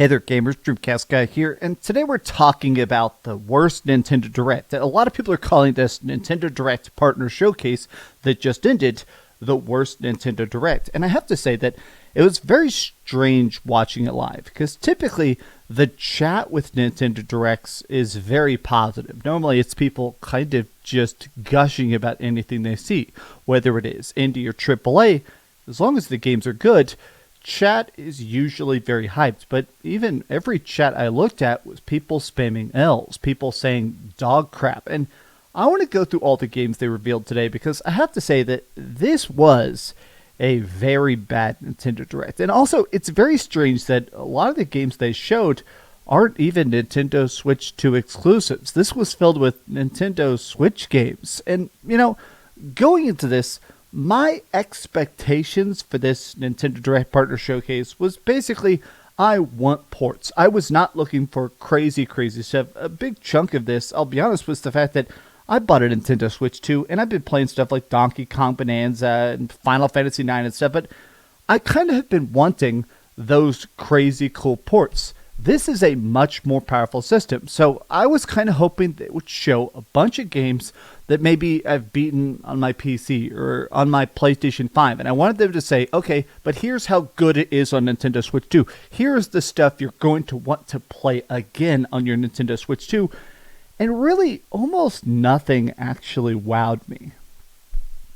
Hey there gamers, DreamcastGuy here, and today we're talking about the worst Nintendo Direct. A lot of people are calling this Nintendo Direct Partner Showcase that just ended the worst Nintendo Direct. And I have to say that it was very strange watching it live, because typically the chat with Nintendo Directs is very positive. Normally it's people kind of just gushing about anything they see, whether it is indie or AAA. As long as the games are good, chat is usually very hyped, but even every chat I looked at was people spamming L's, people saying dog crap. And I want to go through all the games they revealed today, because I have to say that this was a very bad Nintendo Direct. And also, it's very strange that a lot of the games they showed aren't even Nintendo Switch 2 exclusives. This was filled with Nintendo Switch games. And, going into this, my expectations for this Nintendo Direct Partner Showcase was basically, I want ports. I was not looking for crazy stuff. A big chunk of this, I'll be honest, was the fact that I bought a Nintendo Switch 2, and I've been playing stuff like Donkey Kong Bonanza and Final Fantasy 9 and stuff, but I kind of have been wanting those crazy cool ports. This is a much more powerful system, so I was kind of hoping that it would show a bunch of games that maybe I've beaten on my PC or on my PlayStation 5, and I wanted them to say, okay, but here's how good it is on Nintendo Switch 2. Here's the stuff you're going to want to play again on your Nintendo Switch 2, and really, almost nothing actually wowed me.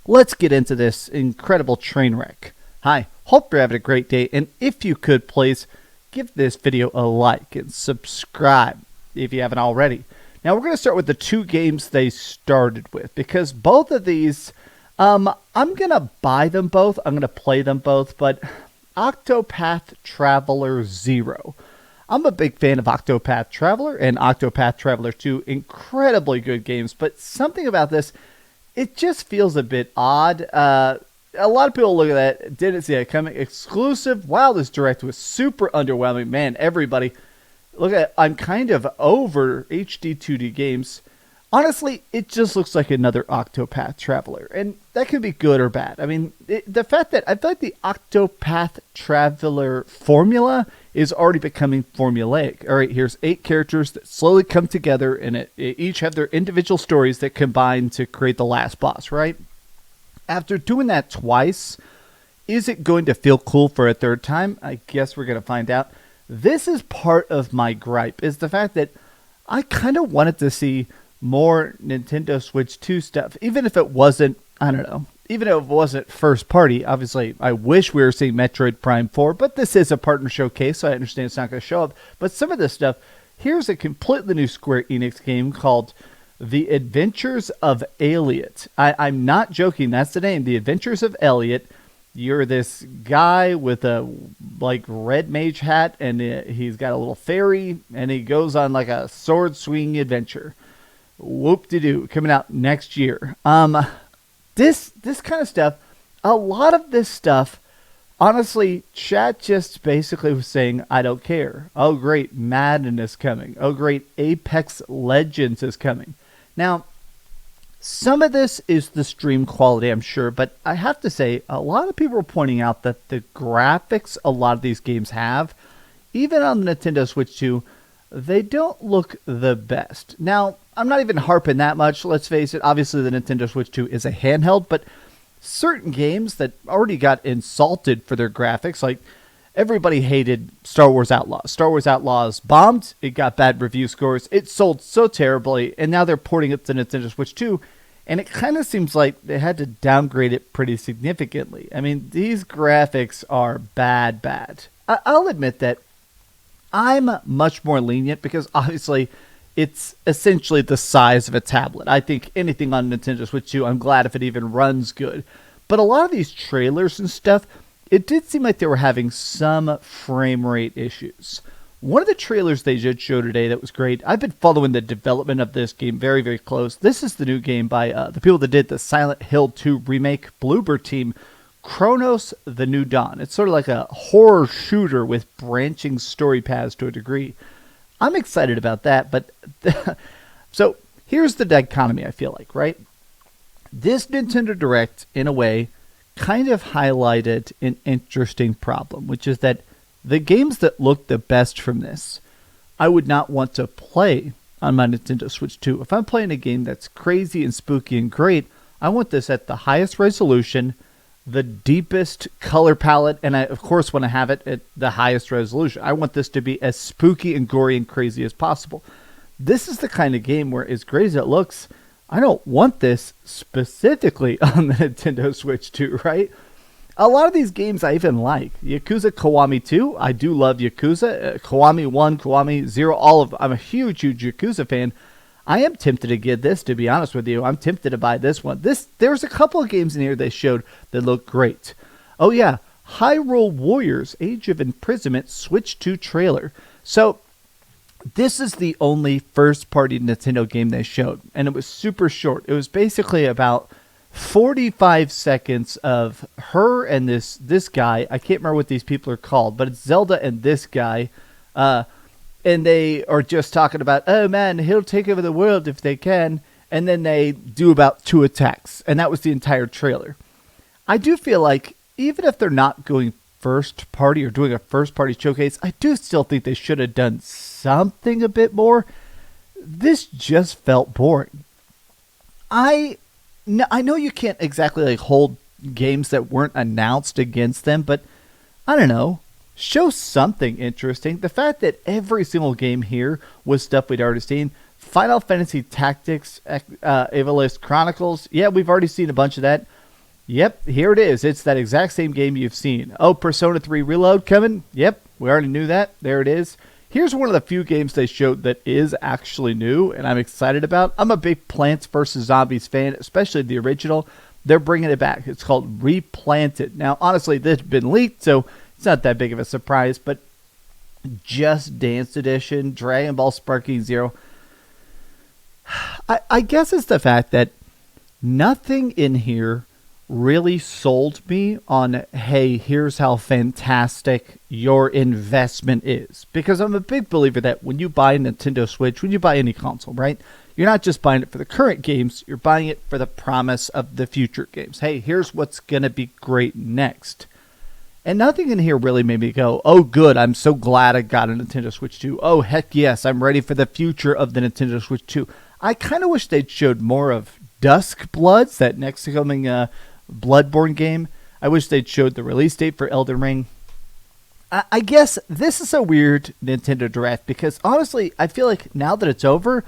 Let's get into this incredible train wreck. Hi, hope you're having a great day, and if you could, please give this video a like and subscribe if you haven't already. Now we're going to start with the two games they started with, because both of these, I'm going to buy them both, I'm going to play them both, but Octopath Traveler 0. I'm a big fan of Octopath Traveler and Octopath Traveler 2, incredibly good games, but something about this, it just feels a bit odd. A lot of people look at that, didn't see it coming. Exclusive, wow, this Direct was super underwhelming. Man, everybody, look at, I'm kind of over HD 2D games. Honestly, it just looks like another Octopath Traveler, and that can be good or bad. I mean, the fact that I feel like the Octopath Traveler formula is already becoming formulaic. All right, here's 8 characters that slowly come together, and it each have their individual stories that combine to create the last boss, right? After doing that twice, is it going to feel cool for a third time? I guess we're going to find out. This is part of my gripe, is the fact that I kind of wanted to see more Nintendo Switch 2 stuff, even if it wasn't, I don't know, even if it wasn't first party. Obviously, I wish we were seeing Metroid Prime 4, but this is a partner showcase, so I understand it's not going to show up. But some of this stuff, here's a completely new Square Enix game called The Adventures of Aliot. I'm not joking, that's the name, The Adventures of Aliot. You're this guy with a red mage hat, and he's got a little fairy, and he goes on like a sword swinging adventure. Whoop-de-doo, coming out next year. This kind of stuff, a lot of this stuff, honestly, chat just basically was saying, I don't care. Oh great, Madden is coming. Oh great, Apex Legends is coming. Now, some of this is the stream quality, I'm sure, but I have to say, a lot of people are pointing out that the graphics a lot of these games have, even on the Nintendo Switch 2, they don't look the best. Now, I'm not even harping that much, let's face it, obviously the Nintendo Switch 2 is a handheld, but certain games that already got insulted for their graphics, like everybody hated Star Wars Outlaws. Star Wars Outlaws bombed, it got bad review scores, it sold so terribly, and now they're porting it to Nintendo Switch 2, and it kind of seems like they had to downgrade it pretty significantly. I mean, these graphics are bad. I'll admit that I'm much more lenient, because obviously it's essentially the size of a tablet. I think anything on Nintendo Switch 2, I'm glad if it even runs good. But a lot of these trailers and stuff, it did seem like they were having some frame rate issues. One of the trailers they did show today that was great, I've been following the development of this game very close. This is the new game by the people that did the Silent Hill 2 remake, Bloober Team, Chronos: The New Dawn. It's sort of like a horror shooter with branching story paths to a degree. I'm excited about that, but so here's the dichotomy, I feel like, right? This Nintendo Direct, in a way, kind of highlighted an interesting problem, which is that the games that look the best from this, I would not want to play on my Nintendo Switch 2. If I'm playing a game that's crazy and spooky and great, I want this at the highest resolution, the deepest color palette, and I, of course, want to have it at the highest resolution. I want this to be as spooky and gory and crazy as possible. This is the kind of game where, as great as it looks, I don't want this specifically on the Nintendo Switch 2, right? A lot of these games I even like. Yakuza Kiwami 2, I do love Yakuza. Kiwami 1, Kiwami 0, all of them. I'm a huge Yakuza fan. I am tempted to get this, to be honest with you. I'm tempted to buy this one. There's a couple of games in here they showed that look great. Oh yeah, Hyrule Warriors, Age of Imprisonment, Switch 2 trailer. So, this is the only first-party Nintendo game they showed, and it was super short. It was basically about 45 seconds of her and this guy. I can't remember what these people are called, but it's Zelda and this guy. And they are just talking about, oh man, he'll take over the world if they can. And then they do about 2 attacks. And that was the entire trailer. I do feel like, even if they're not going first party or doing a first party showcase, I do still think they should have done something a bit more. This just felt boring. I know you can't exactly like hold games that weren't announced against them, but I don't know. Show something interesting. The fact that every single game here was stuff we'd already seen. Final Fantasy Tactics, Evilist Chronicles. Yeah, we've already seen a bunch of that. Yep, here it is. It's that exact same game you've seen. Oh, Persona 3 Reload coming? Yep, we already knew that. There it is. Here's one of the few games they showed that is actually new and I'm excited about. I'm a big Plants vs. Zombies fan, especially the original. They're bringing it back. It's called Replanted. Now, honestly, this has been leaked, so it's not that big of a surprise, but Just Dance Edition, Dragon Ball Sparking Zero. I guess it's the fact that nothing in here really sold me on, hey, here's how fantastic your investment is. Because I'm a big believer that when you buy a Nintendo Switch, when you buy any console, right, you're not just buying it for the current games, you're buying it for the promise of the future games. Hey, here's what's going to be great next. And nothing in here really made me go, oh, good, I'm so glad I got a Nintendo Switch 2. Oh, heck yes, I'm ready for the future of the Nintendo Switch 2. I kind of wish they'd showed more of Dusk Bloods, that next coming Bloodborne game. I wish they'd showed the release date for Elden Ring. I guess this is a weird Nintendo Direct because honestly, I feel like now that it's over,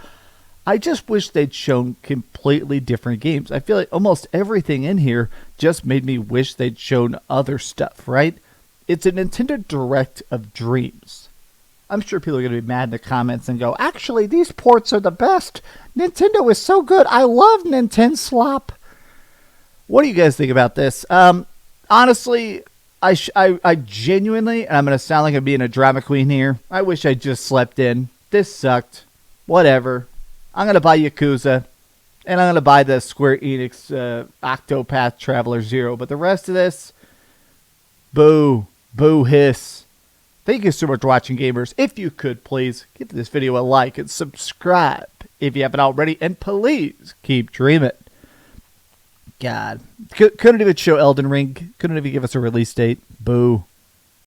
I just wish they'd shown completely different games. I feel like almost everything in here just made me wish they'd shown other stuff, right? It's a Nintendo Direct of dreams. I'm sure people are going to be mad in the comments and go, actually, these ports are the best. Nintendo is so good. I love Nintendo slop. What do you guys think about this? Honestly, I genuinely, and I'm going to sound like I'm being a drama queen here, I wish I just slept in. This sucked. Whatever. I'm going to buy Yakuza, and I'm going to buy the Square Enix Octopath Traveler 0. But the rest of this, boo. Boo hiss. Thank you so much for watching, gamers. If you could, please give this video a like and subscribe if you haven't already. And please keep dreaming. God. Couldn't even show Elden Ring. Couldn't even give us a release date. Boo.